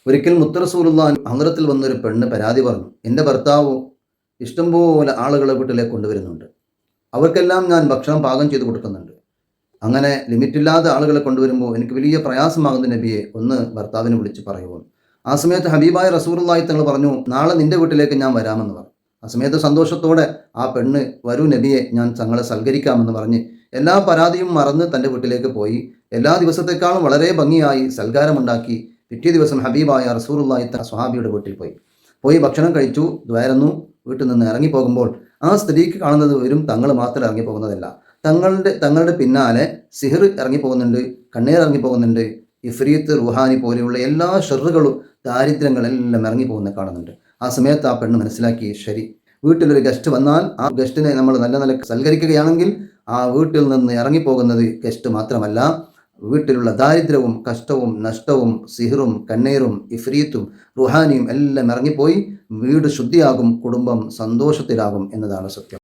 ഒരിക്കൽ മുത്ത് റസൂലുള്ളാഹി ഹദ്റത്തിൽ വന്നൊരു പെണ്ണ് പരാതി പറഞ്ഞു, എൻ്റെ ഭർത്താവ് ഇഷ്ടംപോലെ ആളുകളെ വീട്ടിലേക്ക് കൊണ്ടുവരുന്നുണ്ട്, അവർക്കെല്ലാം ഞാൻ ഭക്ഷണം പാകം ചെയ്ത് കൊടുക്കുന്നുണ്ട്. അങ്ങനെ ലിമിറ്റില്ലാതെ ആളുകളെ കൊണ്ടുവരുമ്പോൾ എനിക്ക് വലിയ പ്രയാസമാകുന്ന നബിയെ, ഒന്ന് ഭർത്താവിനെ വിളിച്ച് പറയുമോ? ആ സമയത്ത് ഹബീബായ റസൂലുള്ളാഹി തങ്ങൾ പറഞ്ഞു, നാളെ നിന്റെ വീട്ടിലേക്ക് ഞാൻ വരാമെന്ന് പറഞ്ഞു. ആ സമയത്ത് സന്തോഷത്തോടെ ആ പെണ്ണ്, വരൂ നബിയെ, ഞാൻ തങ്ങളെ സൽക്കരിക്കാമെന്ന് പറഞ്ഞ് എല്ലാ പരാതിയും മറന്ന് തൻ്റെ വീട്ടിലേക്ക് പോയി. എല്ലാ ദിവസത്തേക്കാളും വളരെ ഭംഗിയായി സൽക്കാരമുണ്ടാക്കി പിറ്റേ ദിവസം ഹബീബായ റസൂലുള്ളാഹി സ്വഹാബിയുടെ വീട്ടിൽ പോയി ഭക്ഷണം കഴിച്ചു, ദ്വാരുന്നു. വീട്ടിൽ നിന്ന് ഇറങ്ങിപ്പോകുമ്പോൾ ആ സ്ത്രീക്ക് കാണുന്നത് വരും തങ്ങൾ മാത്രം ഇറങ്ങിപ്പോകുന്നതല്ല, തങ്ങളുടെ പിന്നാലെ സിഹിർ ഇറങ്ങിപ്പോകുന്നുണ്ട്, കണ്ണീർ ഇറങ്ങിപ്പോകുന്നുണ്ട്, ഇഫ്രീത്ത്, റുഹാനി പോലെയുള്ള എല്ലാ ഷെറുകളും ദാരിദ്ര്യങ്ങളെല്ലാം ഇറങ്ങിപ്പോകുന്നത് കാണുന്നുണ്ട്. ആ സമയത്ത് ആ പെണ്ണ് മനസ്സിലാക്കി, ശരി, വീട്ടിലൊരു ഗസ്റ്റ് വന്നാൽ ആ ഗസ്റ്റിനെ നമ്മൾ നല്ല സൽക്കരിക്കുകയാണെങ്കിൽ ആ വീട്ടിൽ നിന്ന് ഇറങ്ങിപ്പോകുന്നത് ഗസ്റ്റ് മാത്രമല്ല, വീട്ടിലുള്ള ദാരിദ്ര്യവും കഷ്ടവും നഷ്ടവും സിഹിറും കണ്ണീറും ഇഫ്രീത്തും റുഹാനിയും എല്ലാം ഇറങ്ങിപ്പോയി വീട് ശുദ്ധിയാകും, കുടുംബം സന്തോഷത്തിലാകും എന്നതാണ് സത്യം.